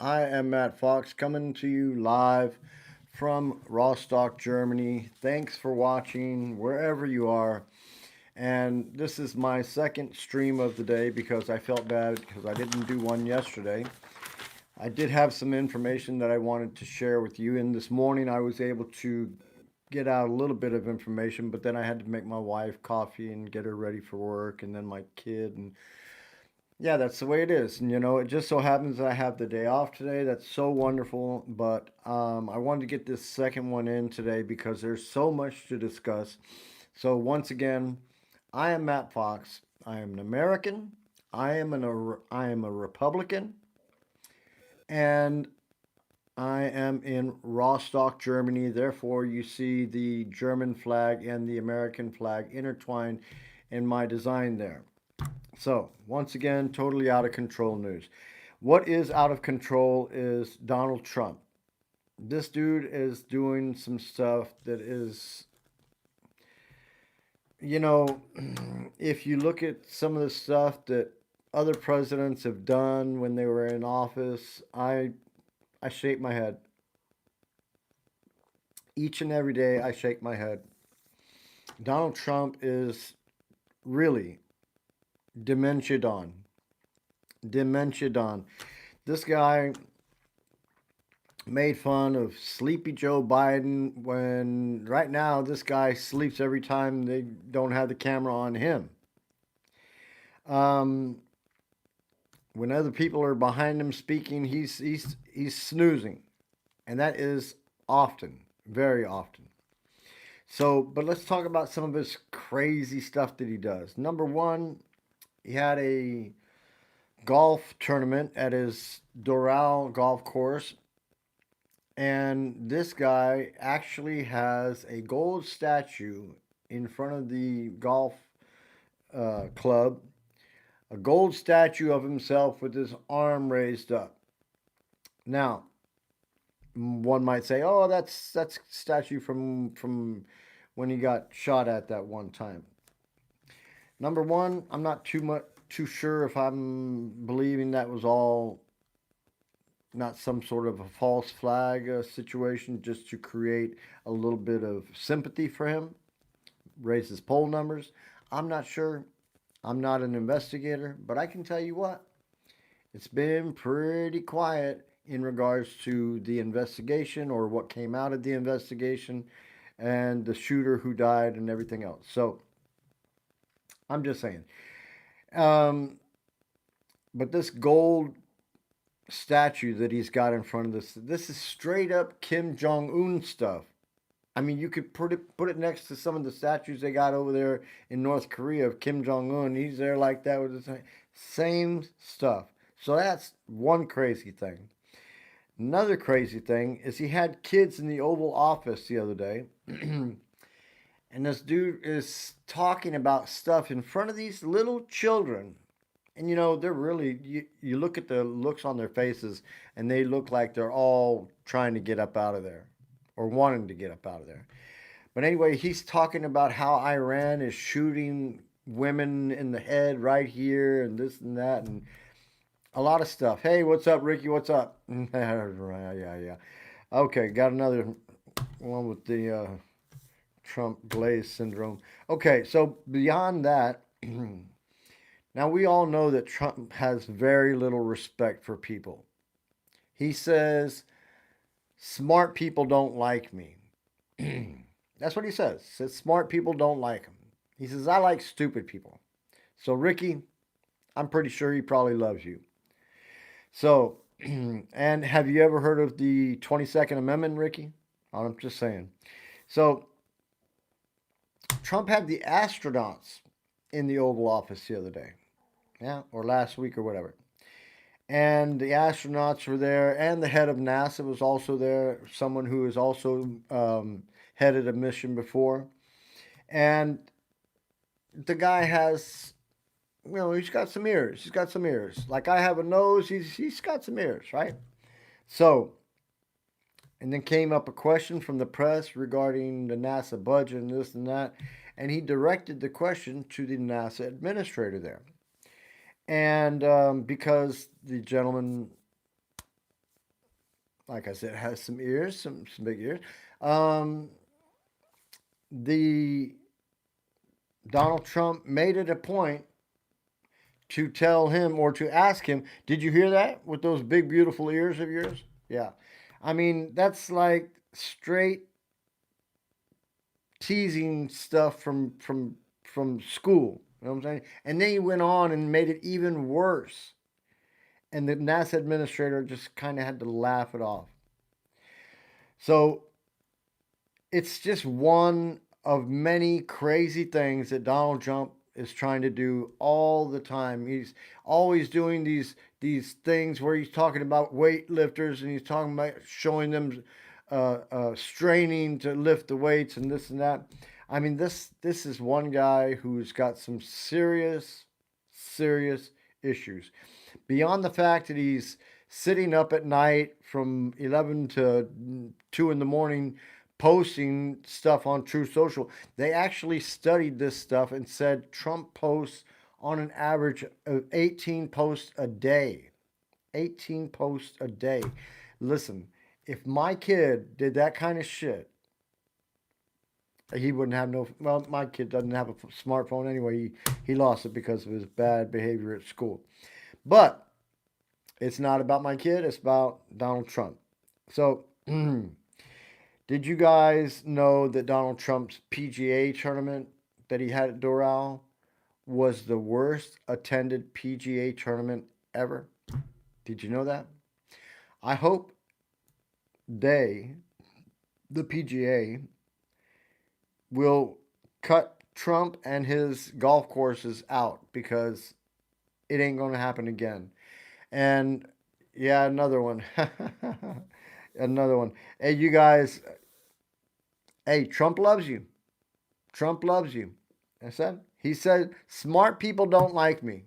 I am Matt Fox coming to you live from Rostock, Germany. Thanks for watching wherever you are. And this is my second stream of the day because I felt bad because I didn't do one yesterday. I did have some information that I wanted to share with you, and this morning I was able to get out a little bit of information, but then I had to make my wife coffee and get her ready for work, and then my kid, and yeah, that's the way it is. And it just so happens that I have the day off today. That's so wonderful. But I wanted to get this second one in today because there's so much to discuss. So, once again, I am Matt Fox. I am an American. I am a Republican. And I am in Rostock, Germany. Therefore, you see the German flag and the American flag intertwined in my design there. So, once again, totally out of control news. What is out of control is Donald Trump. This dude is doing some stuff that is, you know, if you look at some of the stuff that other presidents have done when they were in office, I shake my head. Each and every day I shake my head. Donald Trump is really dementia Don. Dementia Don. This guy made fun of Sleepy Joe Biden when right now this guy sleeps every time they don't have the camera on him. Um, when other people are behind him speaking, he's snoozing, and that is often, very often. So, but let's talk about some of his crazy stuff that he does. Number one, he had a golf tournament at his Doral golf course. And this guy actually has a gold statue in front of the golf club, a gold statue of himself with his arm raised up. Now, one might say, "Oh, that's statue from when he got shot at that one time." Number one, I'm not too sure if I'm believing that was all not some sort of a false flag situation just to create a little bit of sympathy for him, raise his poll numbers. I'm not sure. I'm not an investigator, but I can tell you what, it's been pretty quiet in regards to the investigation or what came out of the investigation and the shooter who died and everything else. So I'm just saying. Um, but this gold statue that he's got in front of this is straight up Kim Jong Un stuff. I mean, you could put it next to some of the statues they got over there in North Korea of Kim Jong Un. He's there like that with the same stuff. So that's one crazy thing. Another crazy thing is he had kids in the Oval Office the other day, and this dude is talking about stuff in front of these little children. And they're really, you look at the looks on their faces, and they look like they're all trying to get up out of there or wanting to get up out of there. But anyway, he's talking about how Iran is shooting women in the head right here and this and that and a lot of stuff. Hey, what's up, Ricky? What's up? Yeah. Okay, got another one with the Trump glaze syndrome. Okay, so beyond that, now we all know that Trump has very little respect for people. He says, smart people don't like me. That's what he says. He says smart people don't like him. He says, I like stupid people. So, Ricky, I'm pretty sure he probably loves you. So, and have you ever heard of the 22nd Amendment, Ricky? I'm just saying. So, Trump had the astronauts in the Oval Office the other day, yeah, or last week or whatever. And the astronauts were there, and the head of NASA was also there, someone who has also headed a mission before. And the guy has, he's got some ears. He's got some ears. Like I have a nose, he's got some ears, right? So, and then came up a question from the press regarding the NASA budget and this and that. And he directed the question to the NASA administrator there. And because the gentleman like I said, has some ears, some big ears. Um, the Donald Trump made it a point to tell him or to ask him, "Did you hear that with those big beautiful ears of yours?" Yeah, I mean that's like straight teasing stuff from school. You know what I'm saying? And then he went on and made it even worse. And the NASA administrator just kind of had to laugh it off. So it's just one of many crazy things that Donald Trump is trying to do all the time. He's always doing these things where he's talking about weightlifters and he's talking about showing them straining to lift the weights and this and that. I mean, this is one guy who's got some serious issues beyond the fact that he's sitting up at night from 11 to 2 in the morning posting stuff on True Social. They actually studied this stuff and said Trump posts on an average of 18 posts a day. 18 posts a day. Listen, if my kid did that kind of shit, he wouldn't have no. Well, my kid doesn't have a smartphone anyway. He lost it because of his bad behavior at school. But it's not about my kid, it's about Donald Trump. So, did you guys know that Donald Trump's PGA tournament that he had at Doral was the worst attended PGA tournament ever? Did you know that? I hope they, the PGA, will cut Trump and his golf courses out because it ain't going to happen again. And yeah, another one. Another one. Hey, you guys, hey, Trump loves you. Trump loves you. I said, he said, smart people don't like me.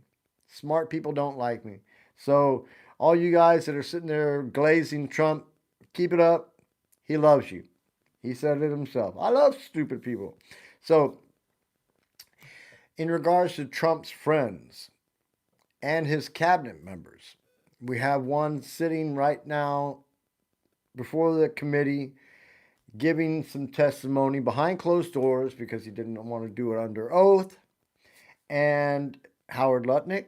Smart people don't like me. So, all you guys that are sitting there glazing Trump, keep it up. He loves you. He said it himself. I love stupid people. So, in regards to Trump's friends and his cabinet members, we have one sitting right now before the committee giving some testimony behind closed doors because he didn't want to do it under oath. And Howard Lutnick,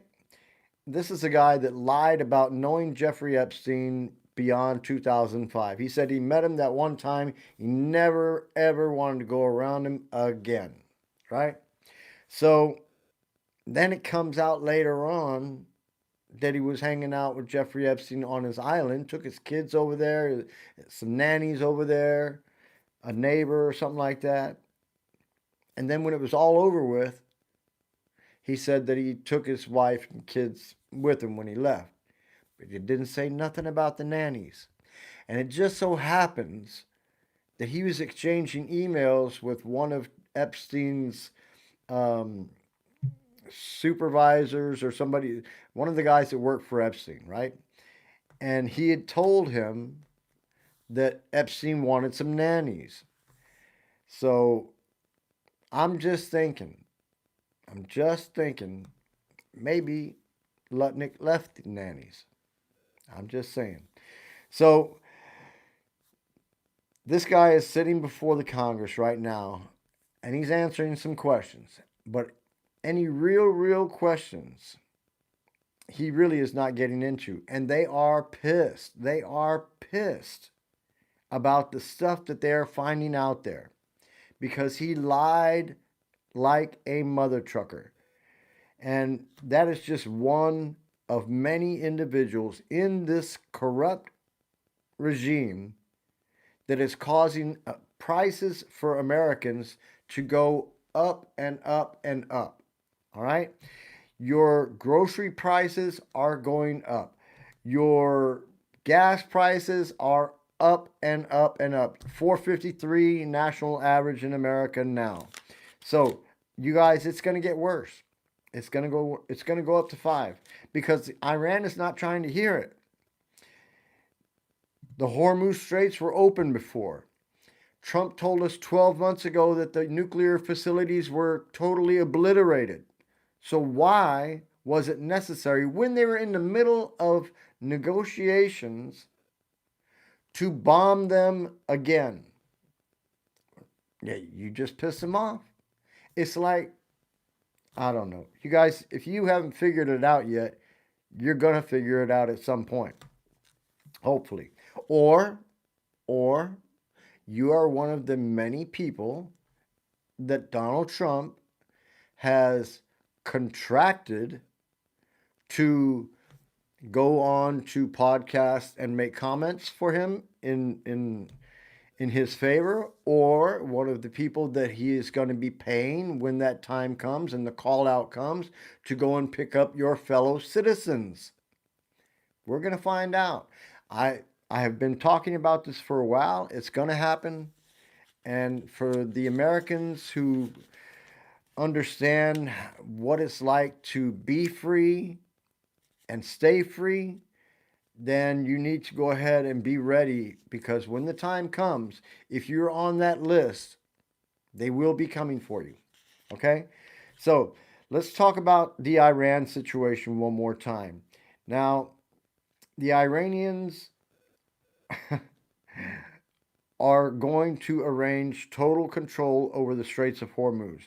this is a guy that lied about knowing Jeffrey Epstein beyond 2005. He said he met him that one time. He never, ever wanted to go around him again. Right? So then it comes out later on that he was hanging out with Jeffrey Epstein on his island, took his kids over there, some nannies over there, a neighbor or something like that. And then when it was all over with, he said that he took his wife and kids with him when he left. But he didn't say nothing about the nannies. And it just so happens that he was exchanging emails with one of Epstein's um, supervisors or somebody, one of the guys that worked for Epstein, right? And he had told him that Epstein wanted some nannies. So I'm just thinking, maybe Lutnick left the nannies. I'm just saying. So this guy is sitting before the Congress right now, and he's answering some questions. But any real questions, he really is not getting into. And they are pissed. They are pissed about the stuff that they're finding out there because he lied like a mother trucker. And that is just one of many individuals in this corrupt regime that is causing prices for Americans to go up and up and up. All right? Your grocery prices are going up. Your gas prices are up and up and up. 453 national average in America now. So, you guys, it's going to get worse. It's going to go up to 5 because Iran is not trying to hear it. The Hormuz Straits were open before. Trump told us 12 months ago that the nuclear facilities were totally obliterated. So why was it necessary when they were in the middle of negotiations to bomb them again. Yeah, you just piss them off. It's like, I don't know. You guys, if you haven't figured it out yet, you're going to figure it out at some point, hopefully. Or, or you are one of the many people that Donald Trump has contracted to go on to podcast and make comments for him in his favor, or one of the people that he is going to be paying when that time comes and the call out comes to go and pick up your fellow citizens. We're going to find out. I have been talking about this for a while. It's going to happen. And for the Americans who understand what it's like to be free and stay free, then you need to go ahead and be ready, because when the time comes, if you're on that list, they will be coming for you. Okay? So let's talk about the Iran situation one more time. Now, the Iranians are going to arrange total control over the Straits of Hormuz.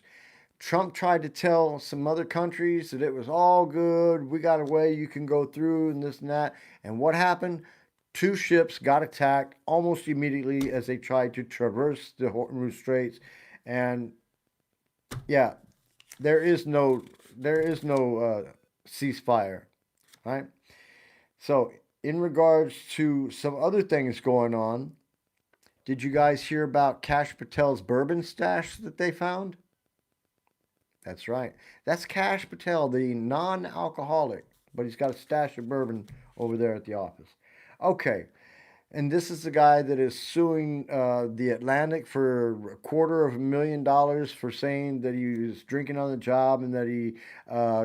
Trump tried to tell some other countries that it was all good. We got a way you can go through and this and that. And what happened? Two ships got attacked almost immediately as they tried to traverse the Hormuz Straits. And yeah, there is no ceasefire, right? So in regards to some other things going on, did you guys hear about Kash Patel's bourbon stash that they found? That's right. That's Kash Patel, the non alcoholic, but he's got a stash of bourbon over there at the office. Okay, and this is the guy that is suing the Atlantic for $250,000 for saying that he was drinking on the job and that he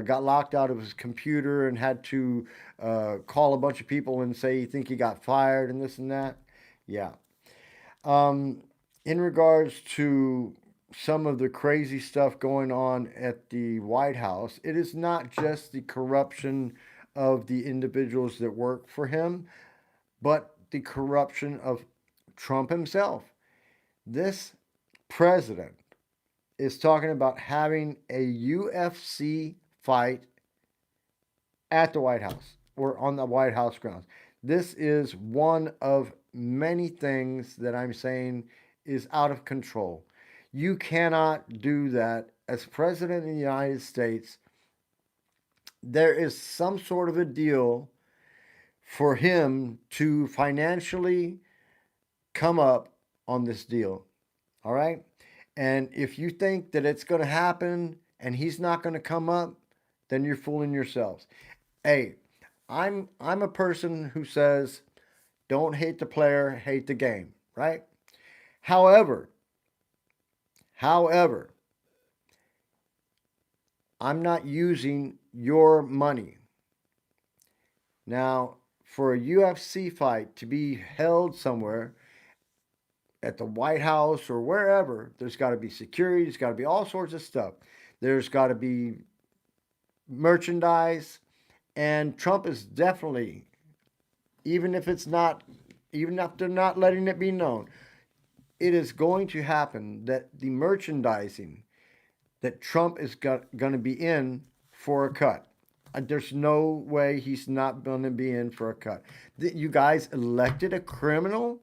got locked out of his computer and had to call a bunch of people and say he think he got fired and this and that. Yeah. Um, in regards to some of the crazy stuff going on at the White House, it is not just the corruption of the individuals that work for him, but the corruption of Trump himself. This president is talking about having a UFC fight at the White House or on the White House grounds. This is one of many things that I'm saying is out of control. You cannot do that as president of the United States. There is some sort of a deal for him to financially come up on this deal. All right? And if you think that it's going to happen and he's not going to come up, then you're fooling yourselves. Hey, I'm a person who says don't hate the player, hate the game, right? However, however, I'm not using your money. Now, for a UFC fight to be held somewhere at the White House or wherever, there's got to be security, there's got to be all sorts of stuff. There's got to be merchandise, and Trump is definitely, even if it's not, even if they're not letting it be known, it is going to happen that the merchandising that Trump is going to be in for a cut. There's no way he's not going to be in for a cut. You guys elected a criminal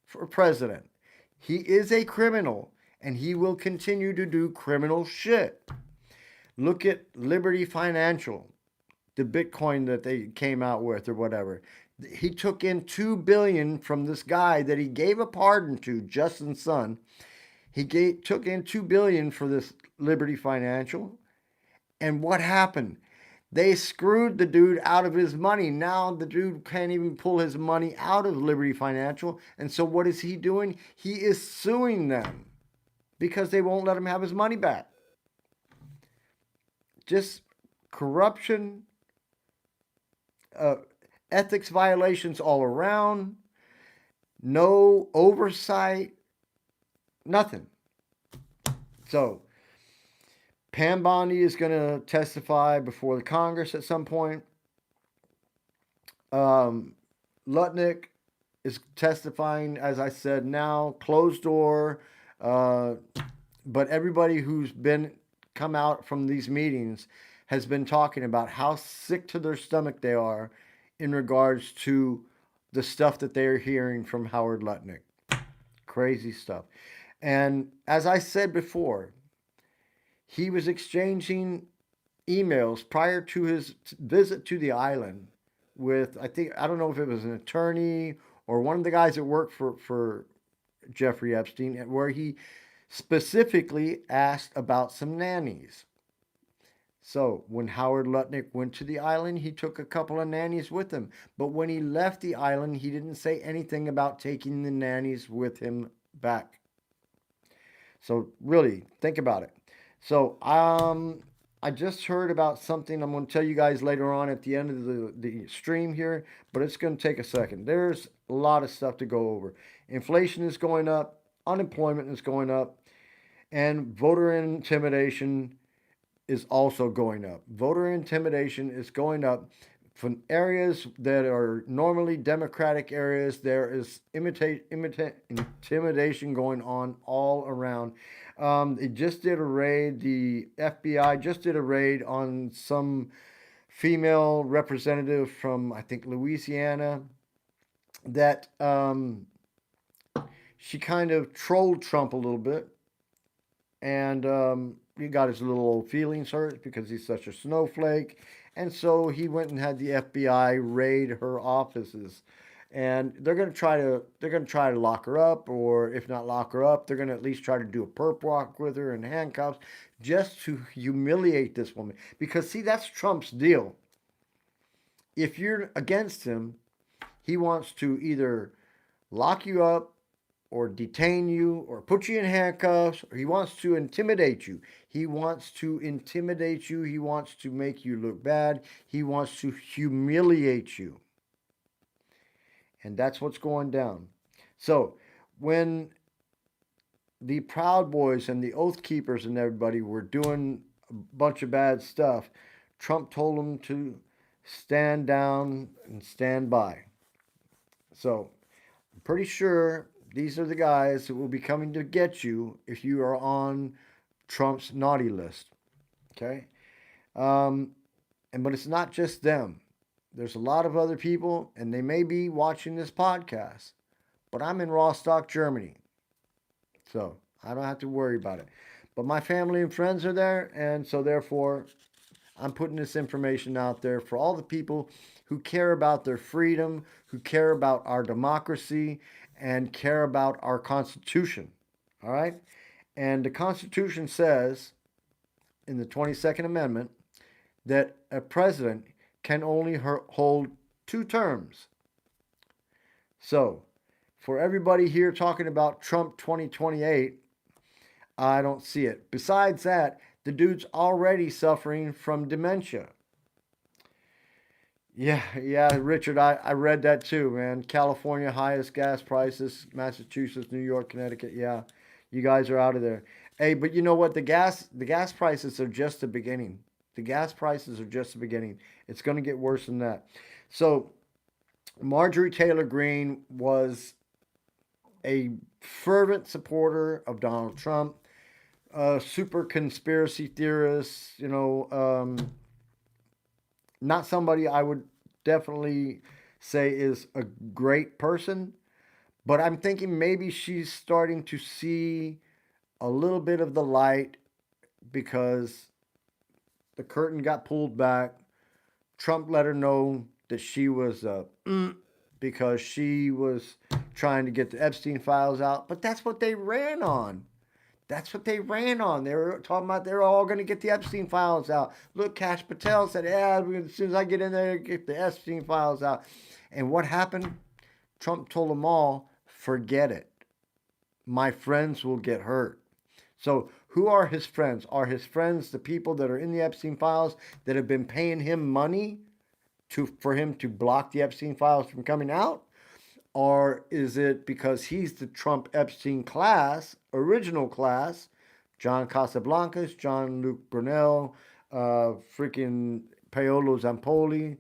for president. He is a criminal, and he will continue to do criminal shit. Look at Liberty Financial, the Bitcoin that they came out with or whatever. He took in $2 billion from this guy that he gave a pardon to, Justin Sun. Took in $2 billion for this Liberty Financial. And what happened? They screwed the dude out of his money. Now the dude can't even pull his money out of Liberty Financial. And so what is he doing? He is suing them because they won't let him have his money back. Just corruption, ethics violations all around, no oversight, nothing. So Pam Bondi is going to testify before the Congress at some point. Lutnick is testifying, as I said, now, closed door. Uh, but everybody who's been come out from these meetings has been talking about how sick to their stomach they are in regards to the stuff that they're hearing from Howard Lutnick. Crazy stuff. And as I said before, he was exchanging emails prior to his visit to the island with, I think, I don't know if it was an attorney or one of the guys that worked for Jeffrey Epstein, where he specifically asked about some nannies. So when Howard Lutnick went to the island, he took a couple of nannies with him. But when he left the island, he didn't say anything about taking the nannies with him back. So really, think about it. So I just heard about something I'm going to tell you guys later on at the end of the stream here, but it's going to take a second. There's a lot of stuff to go over. Inflation is going up, unemployment is going up, and voter intimidation is also going up. Voter intimidation is going up from areas that are normally Democratic areas. There is intimidation going on all around. It just did a raid. The FBI just did a raid on some female representative from, I think, Louisiana, that she kind of trolled Trump a little bit, and he got his little old feelings hurt because he's such a snowflake, and so he went and had the FBI raid her offices, and they're gonna try to lock her up, or if not lock her up, they're gonna at least try to do a perp walk with her in handcuffs, just to humiliate this woman. Because see, that's Trump's deal. If you're against him, he wants to either lock you up or detain you or put you in handcuffs, or he wants to intimidate you. He wants to intimidate you. He wants to make you look bad. He wants to humiliate you. And that's what's going down. So when the Proud Boys and the Oath Keepers and everybody were doing a bunch of bad stuff, Trump told them to stand down and stand by. So I'm pretty sure these are the guys that will be coming to get you if you are on Trump's naughty list. Okay? Um, but it's not just them. There's a lot of other people, and they may be watching this podcast. But I'm in Rostock, Germany. So I don't have to worry about it. But my family and friends are there, and so therefore I'm putting this information out there for all the people who care about their freedom, who care about our democracy, and care about our Constitution. All right? And the Constitution says in the 22nd Amendment that a president can only hold 2 terms. So, for everybody here talking about Trump 2028, I don't see it. Besides that, the dude's already suffering from dementia. Yeah, Richard, I read that too, man. California, highest gas prices, Massachusetts, New York, Connecticut. Yeah, you guys are out of there. Hey, but you know what? The gas prices are just the beginning. The gas prices are just the beginning. It's going to get worse than that. So, Marjorie Taylor Greene was a fervent supporter of Donald Trump, a super conspiracy theorist, not somebody I would definitely say is a great person, but I'm thinking maybe she's starting to see a little bit of the light because the curtain got pulled back. Trump let her know that she was because she was trying to get the Epstein files out, but that's what they ran on. That's what they ran on. They were talking about they're all going to get the Epstein files out. Look, Cash Patel said, yeah, as soon as I get in there, get the Epstein files out. And what happened? Trump told them all, forget it. My friends will get hurt. So who are his friends? Are his friends the people that are in the Epstein files that have been paying him money for him to block the Epstein files from coming out? Or is it because he's the Trump Epstein class, original class, John Casablancas, John Luke Brunel, freaking Paolo Zampoli,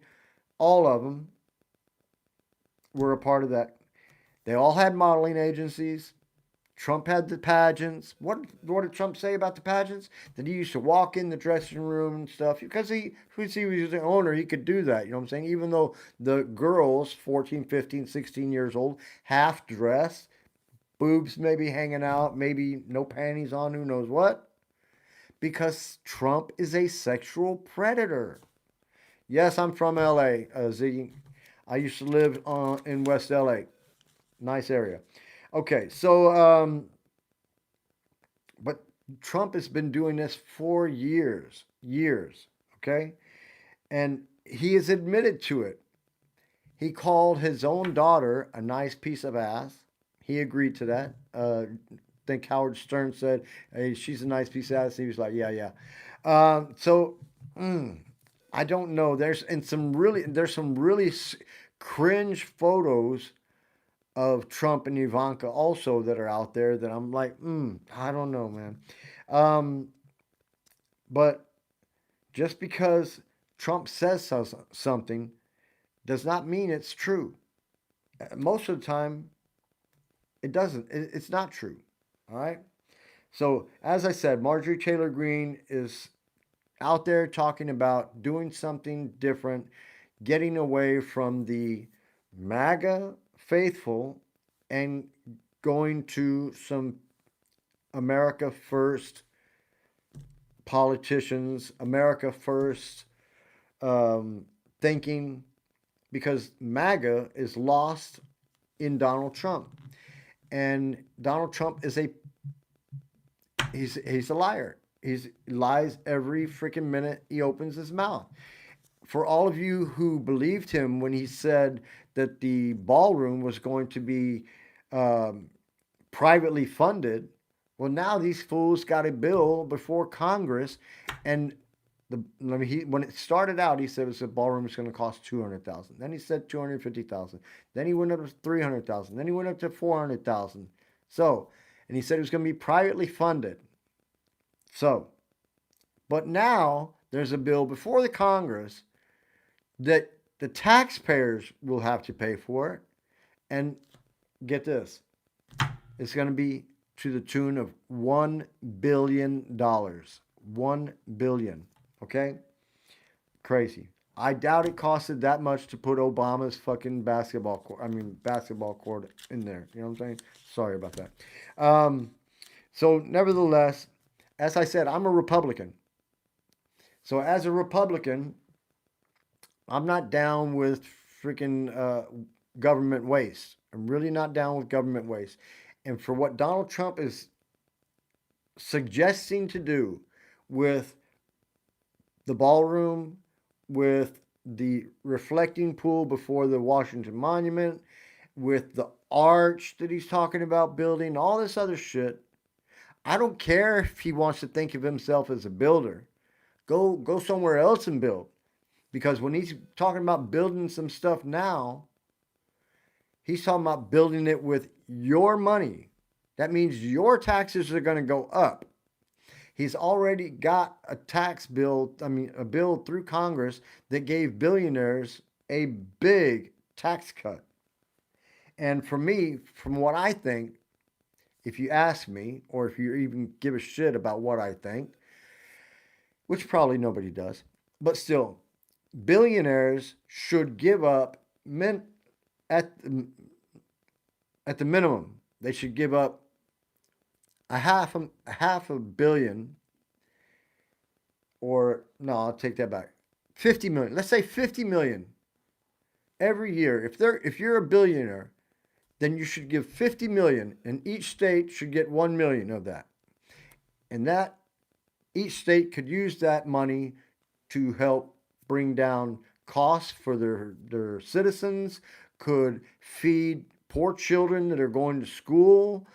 all of them were a part of that. They all had modeling agencies. Trump had the pageants. What did Trump say about the pageants? That he used to walk in the dressing room and stuff because he was the owner. He could do that. You know what I'm saying? Even though the girls, 14, 15, 16 years old, half dressed, boobs maybe hanging out, maybe no panties on, who knows what? Because Trump is a sexual predator. Yes, I'm from LA, Ziggy. I used to live in West LA. Nice area. Okay, so but Trump has been doing this for years, years. Okay, and he has admitted to it. He called his own daughter a nice piece of ass. He agreed to that. I think Howard Stern said, "Hey, she's a nice piece of ass." He was like, "Yeah, yeah." So mm, I don't know. There's some really cringe photos of Trump and Ivanka also that are out there that I'm like, I don't know, man. Um, but just because Trump says something does not mean it's true. Most of the time, it doesn't. It's not true. All right. So as I said, Marjorie Taylor Greene is out there talking about doing something different, getting away from the MAGA faithful and going to some America first politicians, America first thinking, because MAGA is lost in Donald Trump. And Donald Trump is he's a liar. He lies every freaking minute he opens his mouth. For all of you who believed him when he said that the ballroom was going to be um, privately funded, well, now these fools got a bill before Congress, and when it started out, he said the ballroom is going to cost 200,000. Then he said 250,000. Then he went up to 300,000. Then he went up to 400,000. So, and he said it was going to be privately funded. So, but now there's a bill before the Congress that the taxpayers will have to pay for it. And get this, it's going to be to the tune of $1 billion. 1 billion. Okay? Crazy. I doubt it costed that much to put Obama's fucking basketball court in there. You know what I'm saying? Sorry about that. So, nevertheless, as I said, I'm a Republican. So, as a Republican, I'm not down with freaking government waste. I'm really not down with government waste. And for what Donald Trump is suggesting to do with the ballroom, with the reflecting pool before the Washington Monument, with the arch that he's talking about building, all this other shit. I don't care if he wants to think of himself as a builder. Go somewhere else and build. Because when he's talking about building some stuff now, he's talking about building it with your money. That means your taxes are going to go up. He's already got a a bill through Congress that gave billionaires a big tax cut. And for me, from what I think, if you ask me, or if you even give a shit about what I think, which probably nobody does, but still, billionaires should give up at at the minimum. They should give up a half a billion, or no, I'll take that back. 50 million. Let's say 50 million every year. If you're a billionaire, then you should give 50 million, and each state should get 1 million of that. And that each state could use that money to help bring down costs for their citizens, could feed poor children that are going to school,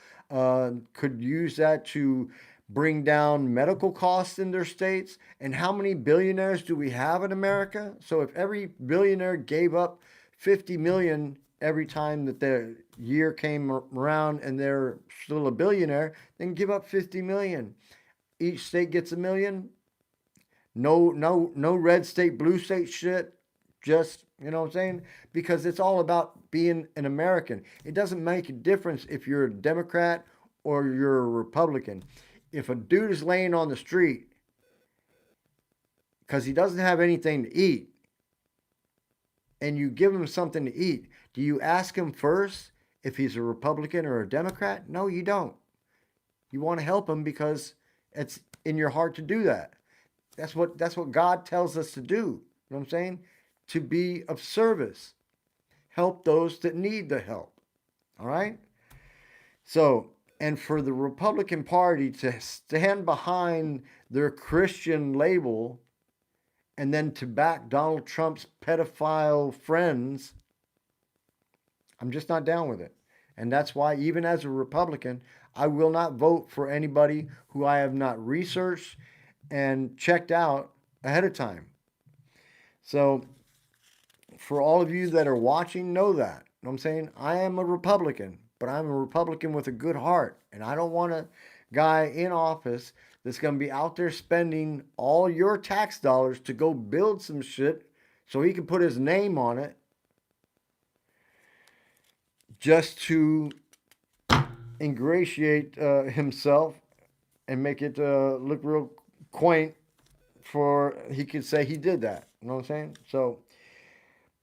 could use that to bring down medical costs in their states. And how many billionaires do we have in America? So if every billionaire gave up 50 million every time that their year came around and they're still a billionaire, then give up 50 million. Each state gets a million. No red state, blue state shit. just, you know what I'm saying? Because it's all about being an American. It doesn't make a difference if you're a Democrat or you're a Republican. If a dude is laying on the street because he doesn't have anything to eat and you give him something to eat, do you ask him first if he's a Republican or a Democrat? No, you don't. You want to help him because it's in your heart to do that. That's what God tells us to do. You know what I'm saying? To be of service. Help those that need the help. All right? So, and for the Republican Party to stand behind their Christian label and then to back Donald Trump's pedophile friends, I'm just not down with it. And that's why, even as a Republican, I will not vote for anybody who I have not researched and checked out ahead of time. So, for all of you that are watching, know that. You know what I'm saying? I am a Republican, but I'm a Republican with a good heart. And I don't want a guy in office that's going to be out there spending all your tax dollars to go build some shit so he can put his name on it just to ingratiate himself and make it look real quaint for he could say he did that. You know what I'm saying? So,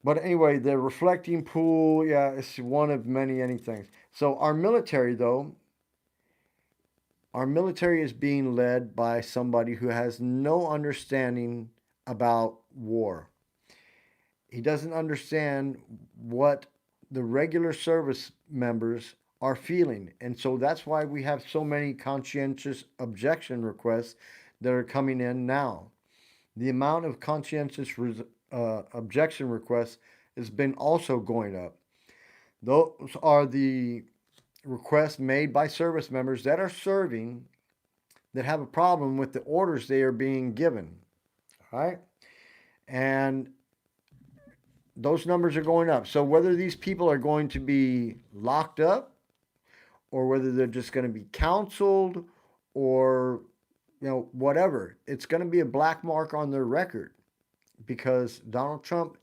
but anyway, the reflecting pool, yeah, it's one of many things. So our military, though, our military is being led by somebody who has no understanding about war. He doesn't understand what the regular service members are feeling. And so that's why we have so many conscientious objection requests that are coming in now. The amount of conscientious objection requests has been also going up. Those are the requests made by service members that are serving that have a problem with the orders they are being given. All right? And those numbers are going up. So whether these people are going to be locked up or whether they're just going to be counseled or whatever, it's going to be a black mark on their record because Donald Trump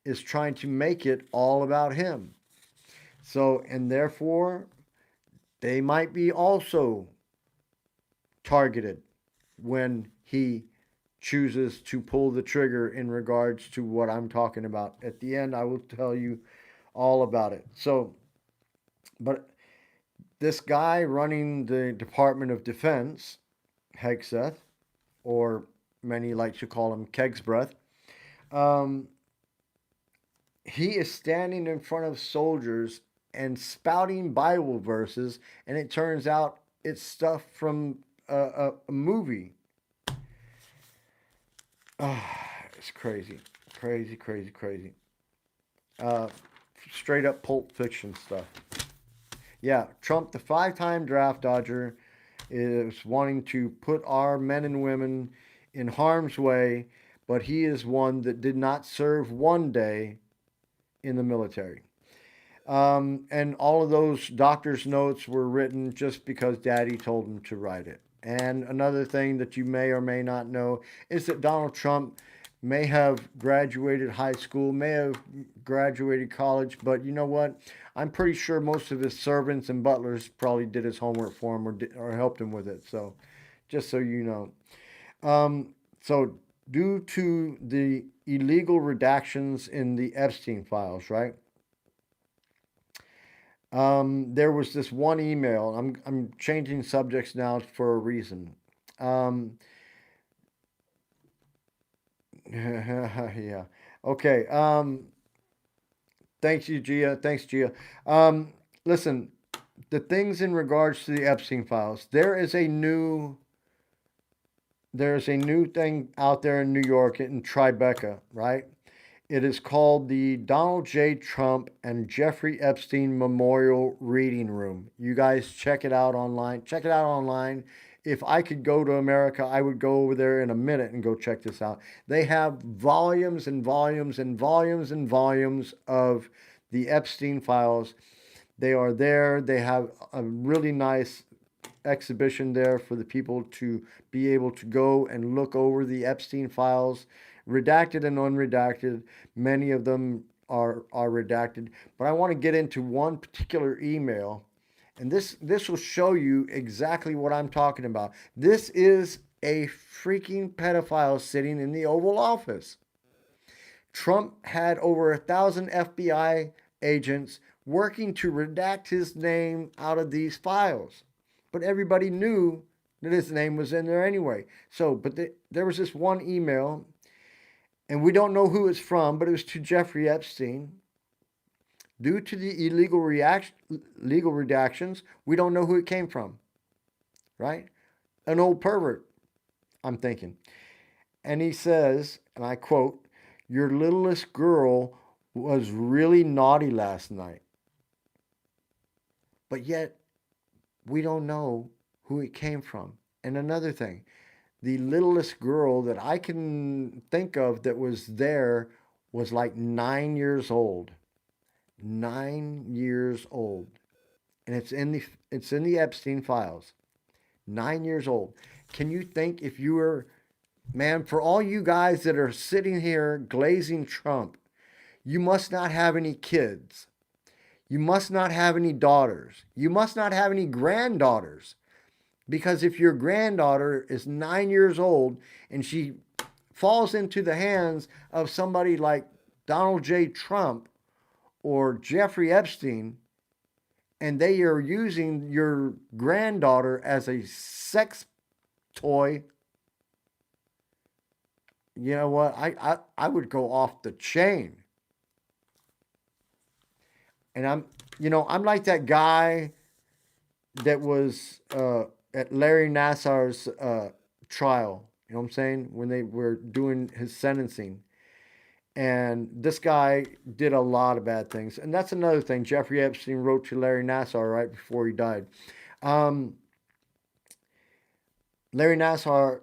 is trying to make it all about him. So, and therefore, they might be also targeted when he chooses to pull the trigger in regards to what I'm talking about. At the end, I will tell you all about it. So, but this guy running the Department of Defense, Hegseth, or many like to call him Kegsbreath, um, he is standing in front of soldiers and spouting Bible verses, and it turns out it's stuff from a movie. It's crazy, crazy. Uh, Straight up Pulp Fiction stuff. Yeah, Trump, the five-time draft dodger, is wanting to put our men and women in harm's way, but he is one that did not serve one day in the military. And all of those doctor's notes were written just because daddy told him to write it. And another thing that you may or may not know is that Donald Trump may have graduated high school, may have graduated college, but you know what? I'm pretty sure most of his servants and butlers probably did his homework for him or helped him with it. So, just so you know. So, due to the illegal redactions in the Epstein files, right? There was this one email. I'm changing subjects now for a reason. Um, yeah. Okay. Thanks you, Gia. Thanks, Gia. Um, Listen, the things in regards to the Epstein files. There's a new thing out there in New York in Tribeca, right? It is called the Donald J. Trump and Jeffrey Epstein Memorial Reading Room. You guys check it out online. Check it out online. If I could go to America, I would go over there in a minute and go check this out. They have volumes and volumes and volumes and volumes of the Epstein files. They are there. They have a really nice exhibition there for the people to be able to go and look over the Epstein files, redacted and unredacted. Many of them are redacted. But I want to get into one particular email, and this will show you exactly what I'm talking about. This is a freaking pedophile sitting in the Oval Office. Trump had over 1,000 FBI agents working to redact his name out of these files. But everybody knew that his name was in there anyway. So, there was this one email, and we don't know who it's from, but it was to Jeffrey Epstein. Due to the legal redactions, we don't know who it came from, right? An old pervert, I'm thinking. And he says, and I quote, "Your littlest girl was really naughty last night." But yet, we don't know who it came from. And another thing, the littlest girl that I can think of that was there was like 9 years old. 9 years old. And it's in the Epstein files. 9 years old. Can you think if you were, man, for all you guys that are sitting here glazing Trump, you must not have any kids. You must not have any daughters. You must not have any granddaughters. Because if your granddaughter is 9 years old and she falls into the hands of somebody like Donald J. Trump or Jeffrey Epstein, and they are using your granddaughter as a sex toy, you know what? I would go off the chain. And I'm like that guy that was at Larry Nassar's trial. You know what I'm saying? When they were doing his sentencing. And this guy did a lot of bad things. And that's another thing. Jeffrey Epstein wrote to Larry Nassar right before he died. Larry Nassar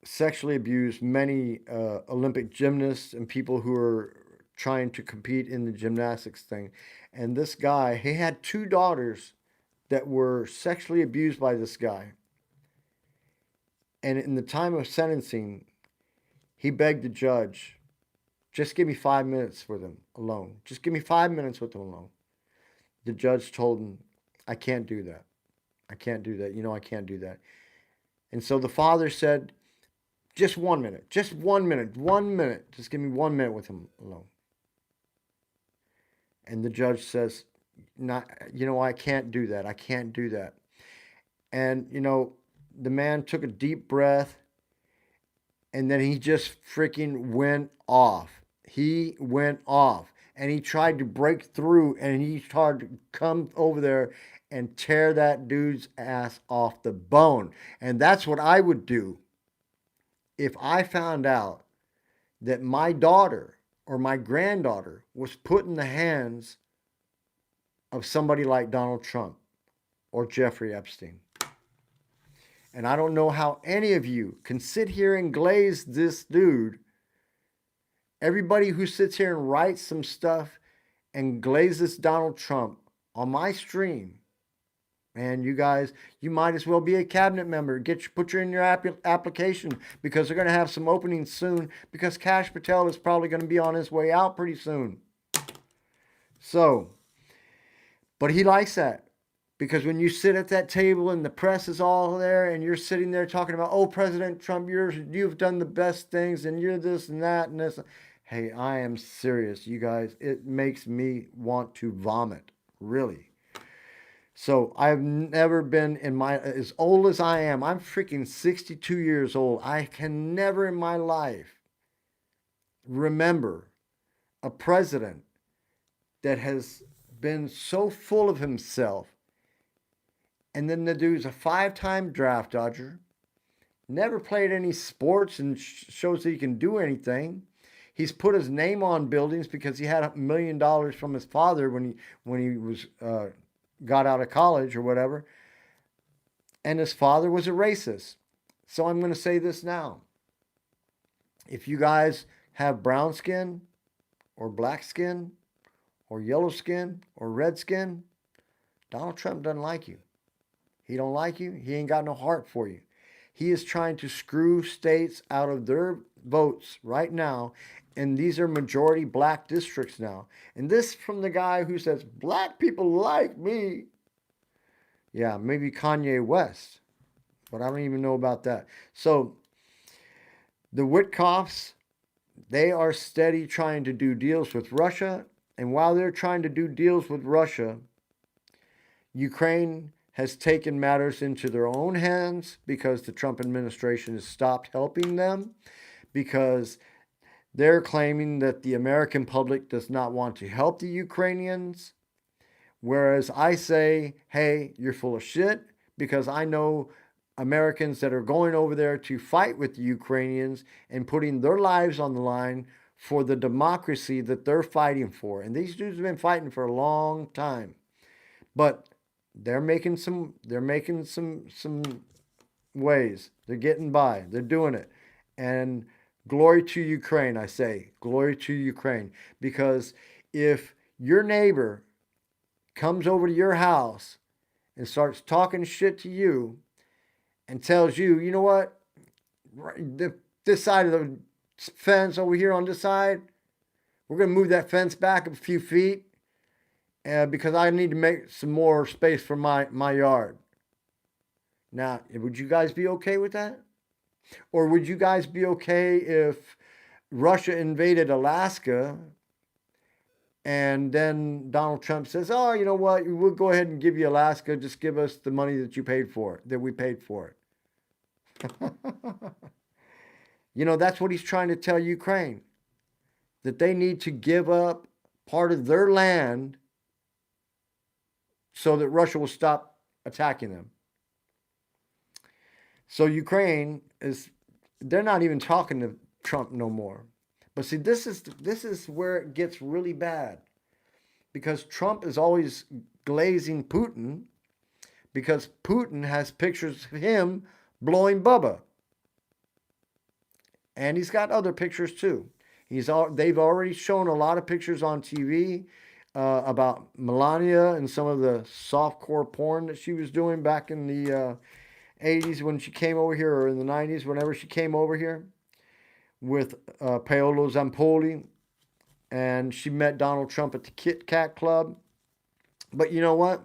sexually abused many Olympic gymnasts and people who are trying to compete in the gymnastics thing. And this guy, he had two daughters that were sexually abused by this guy. And in the time of sentencing, he begged the judge, just give me 5 minutes with them alone. Just give me 5 minutes with them alone. The judge told him, I can't do that. I can't do that. I can't do that. And so the father said, just 1 minute, just 1 minute, 1 minute. Just give me 1 minute with him alone. And the judge says, I can't do that. I can't do that. And, the man took a deep breath and then he just freaking went off. He went off and he tried to break through and he tried to come over there and tear that dude's ass off the bone. And that's what I would do if I found out that my daughter or my granddaughter was put in the hands of somebody like Donald Trump or Jeffrey Epstein. And I don't know how any of you can sit here and glaze this dude. Everybody who sits here and writes some stuff and glazes Donald Trump on my stream, man, you guys, you might as well be a cabinet member. Put in your application because they're going to have some openings soon because Kash Patel is probably going to be on his way out pretty soon. So, but he likes that. Because when you sit at that table and the press is all there and you're sitting there talking about, oh, President Trump, you've done the best things and you're this and that and this. Hey, I am serious, you guys. It makes me want to vomit, really. So I've never been as old as I am, I'm freaking 62 years old. I can never in my life remember a president that has been so full of himself. And then the dude's a 5-time draft dodger, never played any sports and shows that he can do anything. He's put his name on buildings because he had $1 million from his father when he was got out of college or whatever. And his father was a racist. So I'm going to say this now. If you guys have brown skin or black skin or yellow skin or red skin, Donald Trump doesn't like you. He don't like you. He ain't got no heart for you. He is trying to screw states out of their votes right now, and these are majority black districts now. And this from the guy who says black people like me. Yeah, maybe Kanye West, but I don't even know about that. So the Witkoffs, they are steady trying to do deals with Russia, and while they're trying to do deals with Russia, Ukraine has taken matters into their own hands because the Trump administration has stopped helping them, because they're claiming that the American public does not want to help the Ukrainians. Whereas I say, hey, you're full of shit, because I know Americans that are going over there to fight with the Ukrainians and putting their lives on the line for the democracy that they're fighting for. And these dudes have been fighting for a long time. But they're making some ways. They're getting by. They're doing it. And glory to Ukraine, I say. Glory to Ukraine. Because if your neighbor comes over to your house and starts talking shit to you and tells you, you know what, this side of the fence over here on this side, we're going to move that fence back a few feet because I need to make some more space for my yard. Now, would you guys be okay with that? Or would you guys be okay if Russia invaded Alaska and then Donald Trump says, oh, you know what? We'll go ahead and give you Alaska. Just give us the money that you paid for it, that we paid for it. That's what he's trying to tell Ukraine, that they need to give up part of their land so that Russia will stop attacking them. So Ukraine they're not even talking to Trump no more. But see, this is where it gets really bad, because Trump is always glazing Putin, because Putin has pictures of him blowing Bubba. And he's got other pictures too. They've already shown a lot of pictures on TV about Melania and some of the softcore porn that she was doing back in the 80s when she came over here, or in the 90s, whenever she came over here with Paolo Zampoli. And she met Donald Trump at the Kit Kat Club. But you know what?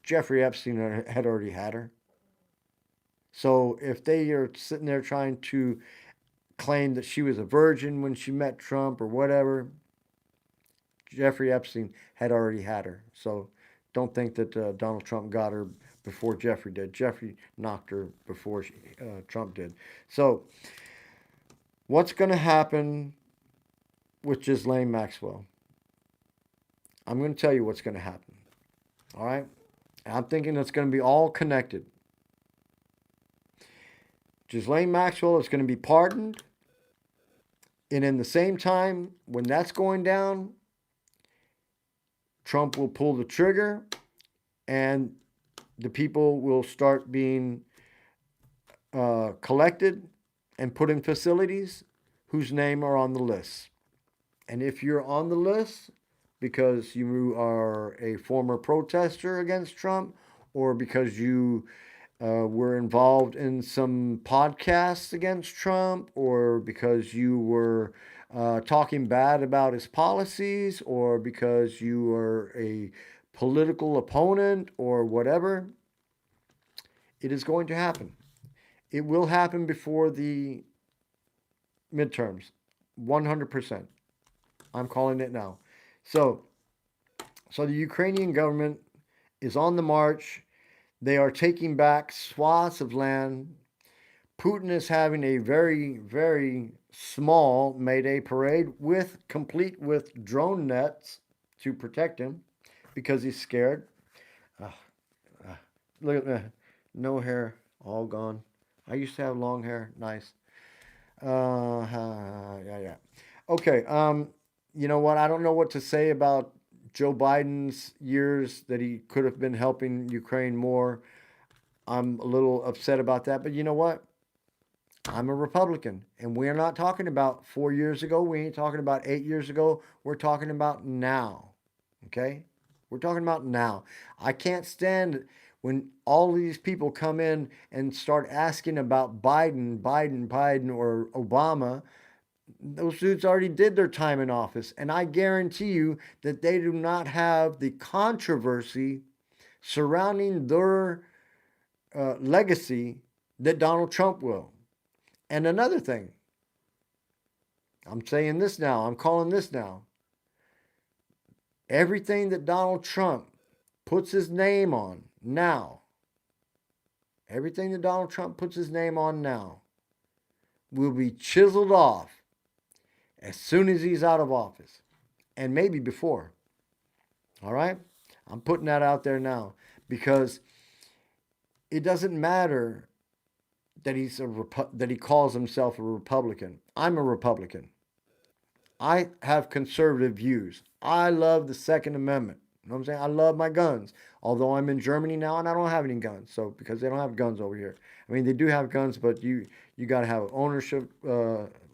Jeffrey Epstein had already had her. So if they are sitting there trying to claim that she was a virgin when she met Trump or whatever, Jeffrey Epstein had already had her. So don't think that Donald Trump got her before Jeffrey did. Jeffrey knocked her before Trump did. So what's going to happen with Ghislaine Maxwell? I'm going to tell you what's going to happen. All right? I'm thinking it's going to be all connected. Ghislaine Maxwell is going to be pardoned. And in the same time, when that's going down, Trump will pull the trigger and the people will start being collected and put in facilities whose name are on the list. And if you're on the list because you are a former protester against Trump, or because you were involved in some podcasts against Trump, or because you were talking bad about his policies, or because you were a political opponent, or whatever, it is going to happen. It will happen before the midterms, 100%. I'm calling it now. So the Ukrainian government is on the march. They are taking back swaths of land. Putin is having a very, very small May Day parade complete with drone nets to protect him because he's scared. Look at that. No hair, all gone. I used to have long hair. Nice. Yeah. Okay. You know what? I don't know what to say about Joe Biden's years that he could have been helping Ukraine more. I'm a little upset about that. But you know what? I'm a Republican. And we're not talking about 4 years ago. We ain't talking about 8 years ago. We're talking about now. Okay? We're talking about now. I can't stand when all these people come in and start asking about Biden, or Obama, those dudes already did their time in office. And I guarantee you that they do not have the controversy surrounding their legacy that Donald Trump will. And another thing, I'm saying this now, I'm calling this now. Everything that Donald Trump puts his name on now, everything that Donald Trump puts his name on now, will be chiseled off as soon as he's out of office, and maybe before. All right? I'm putting that out there now because it doesn't matter that that he calls himself a Republican. I'm a Republican. I have conservative views. I love the Second Amendment. You know what I'm saying? I love my guns. Although I'm in Germany now and I don't have any guns, so because they don't have guns over here. I mean, they do have guns, but you got to have ownership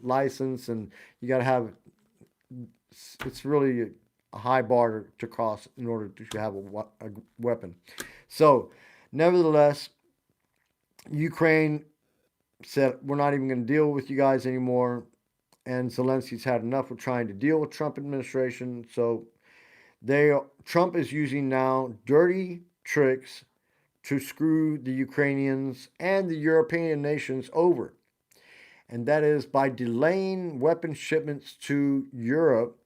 license, and you got to have. It's really a high bar to cross in order to have a weapon. So, nevertheless, Ukraine said we're not even going to deal with you guys anymore, and Zelensky's had enough of trying to deal with Trump administration. So Trump is using now dirty tricks to screw the Ukrainians and the European nations over. And that is by delaying weapon shipments to Europe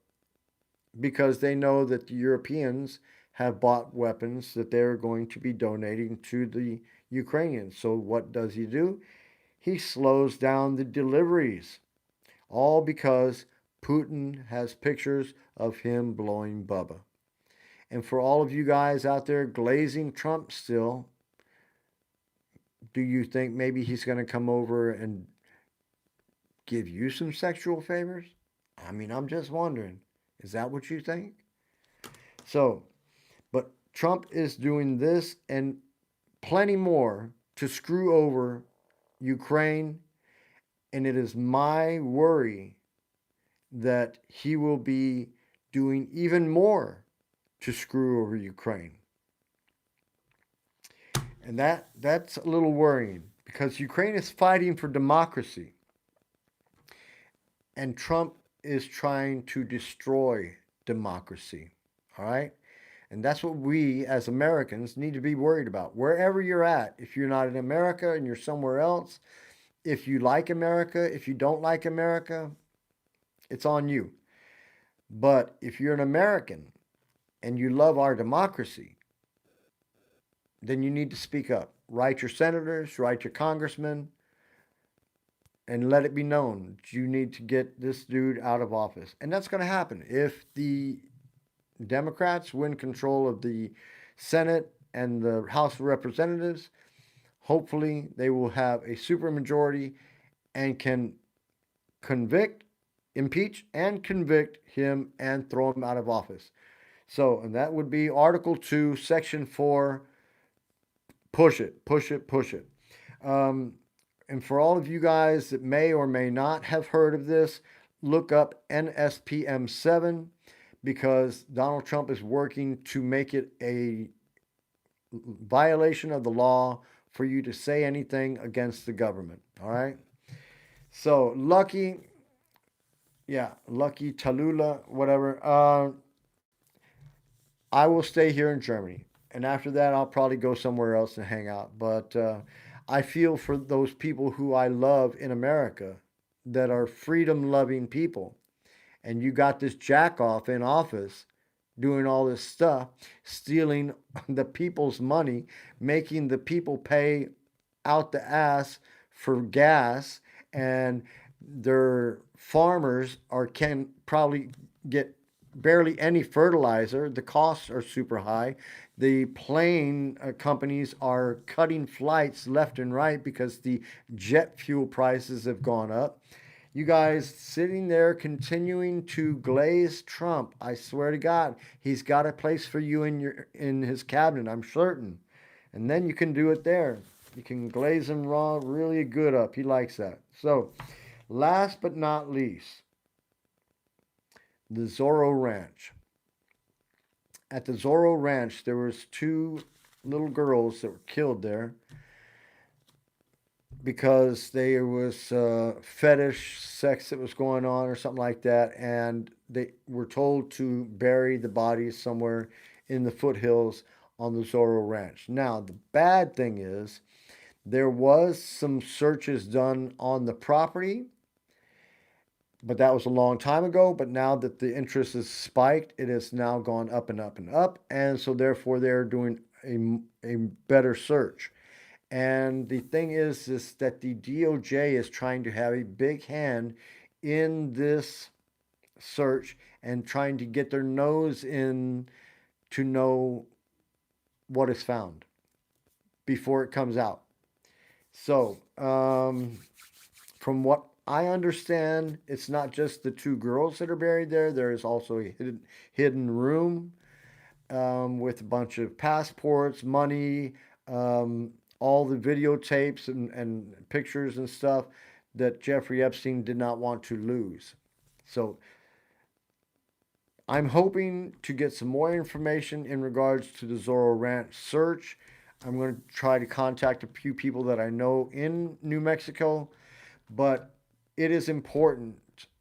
because they know that the Europeans have bought weapons that they're going to be donating to the Ukrainians. So what does he do? He slows down the deliveries, all because Putin has pictures of him blowing Bubba. And for all of you guys out there glazing Trump still, do you think maybe he's going to come over and give you some sexual favors? I mean, I'm just wondering. Is that what you think? So, but Trump is doing this and plenty more to screw over Ukraine. And it is my worry that he will be doing even more to screw over Ukraine. And that's a little worrying because Ukraine is fighting for democracy. And Trump is trying to destroy democracy. All right? And that's what we as Americans need to be worried about. Wherever you're at, if you're not in America and you're somewhere else, if you like America, if you don't like America, it's on you. But if you're an American and you love our democracy, then you need to speak up. Write your senators, write your congressmen, and let it be known you need to get this dude out of office. And that's going to happen. If the Democrats win control of the Senate and the House of Representatives, hopefully they will have a supermajority and can convict, impeach, and convict him and throw him out of office. So, and that would be Article 2, Section 4. Push it, push it, push it. And for all of you guys that may or may not have heard of this, look up NSPM 7 because Donald Trump is working to make it a violation of the law for you to say anything against the government. All right? So, Lucky Tallulah, whatever. I will stay here in Germany. And after that, I'll probably go somewhere else and hang out. But I feel for those people who I love in America that are freedom loving people. And you got this jackoff in office doing all this stuff, stealing the people's money, making the people pay out the ass for gas, and their farmers can probably get barely any fertilizer. The costs are super high. The plane companies are cutting flights left and right because the jet fuel prices have gone up. You guys sitting there continuing to glaze Trump. I swear to God, he's got a place for you in his cabinet, I'm certain. And then you can do it there. You can glaze him raw really good up. He likes that. So, last but not least, the Zoro Ranch. At the Zoro Ranch, there was two little girls that were killed there because there was fetish sex that was going on or something like that, and they were told to bury the bodies somewhere in the foothills on the Zoro Ranch. Now, the bad thing is there was some searches done on the property, but that was a long time ago. But now that the interest has spiked, it has now gone up and up and up, and so therefore they're doing a better search. And the thing is that the DOJ is trying to have a big hand in this search and trying to get their nose in to know what is found before it comes out. So, from what I understand, it's not just the two girls that are buried there. There is also a hidden room with a bunch of passports, money, all the videotapes and pictures and stuff that Jeffrey Epstein did not want to lose. So I'm hoping to get some more information in regards to the Zoro Ranch search. I'm going to try to contact a few people that I know in New Mexico, but it is important.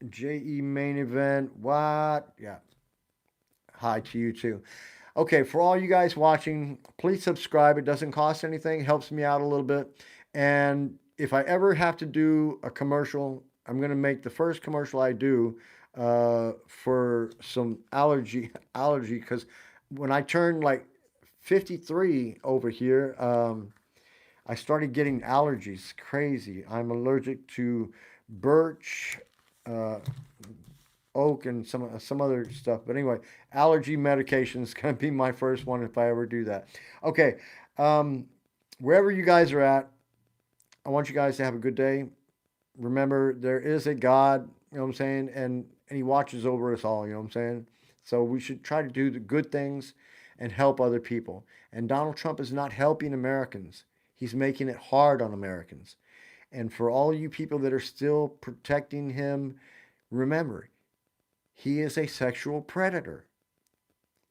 JE main event, what? Yeah. Hi to you too. Okay, for all you guys watching, please subscribe. It doesn't cost anything, helps me out a little bit. And if I ever have to do a commercial, I'm going to make the first commercial I do for some allergy, because when I turned like 53 over here, I started getting allergies. Crazy. I'm allergic to birch, uh, oak, and some other stuff. But anyway, allergy medication is going to be my first one if I ever do that. Okay, um, wherever you guys are at, I want you guys to have a good day. Remember, there is a God. You know what I'm saying, and He watches over us all. You know what I'm saying. So we should try to do the good things and help other people. And Donald Trump is not helping Americans. He's making it hard on Americans. And for all you people that are still protecting him, remember, he is a sexual predator.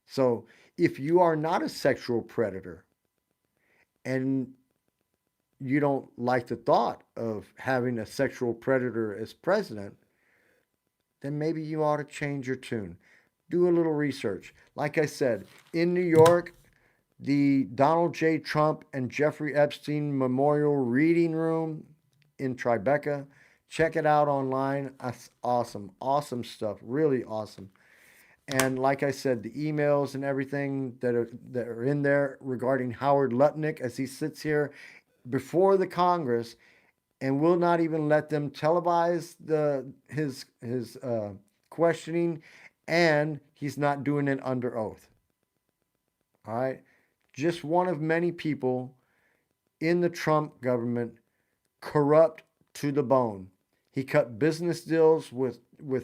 So if you are not a sexual predator and you don't like the thought of having a sexual predator as president, then maybe you ought to change your tune. Do a little research. Like I said, in New York, the Donald J. Trump and Jeffrey Epstein Memorial Reading Room in Tribeca. Check it out online. That's awesome. Awesome stuff. Really awesome. And like I said, the emails and everything that are in there regarding Howard Lutnick as he sits here before the Congress and will not even let them televise his questioning, and he's not doing it under oath. All right, just one of many people in the Trump government corrupt to the bone. He cut business deals with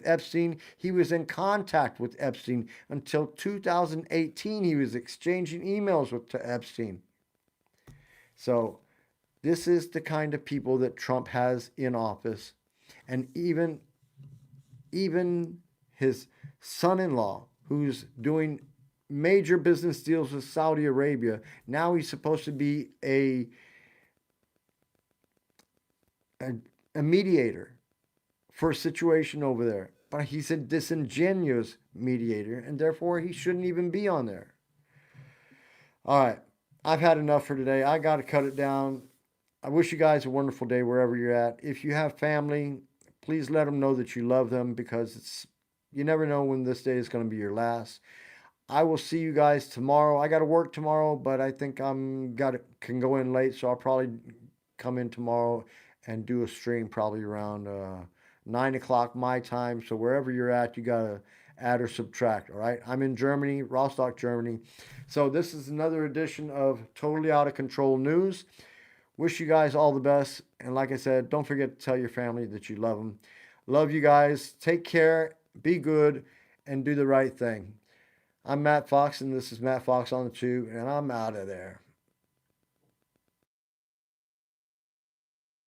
Epstein. He was in contact with Epstein until 2018. He was exchanging emails with to Epstein. So this is the kind of people that Trump has in office. And even his son-in-law, who's doing major business deals with Saudi Arabia, now he's supposed to be a, a mediator for a situation over there. But he's a disingenuous mediator, and therefore he shouldn't even be on there. All right, I've had enough for today. I got to cut it down. I wish you guys a wonderful day wherever you're at. If you have family, please let them know that you love them, because you never know when this day is going to be your last. I will see you guys tomorrow. I got to work tomorrow, but I think can go in late, so I'll probably come in tomorrow and do a stream probably around 9 o'clock my time. So wherever you're at, you got to add or subtract. All right. I'm in Germany, Rostock, Germany. So this is another edition of Totally Out of Control News. Wish you guys all the best. And like I said, don't forget to tell your family that you love them. Love you guys. Take care. Be good and do the right thing. I'm Matt Fox, and this is Matt Fox on the Tube, and I'm out of there.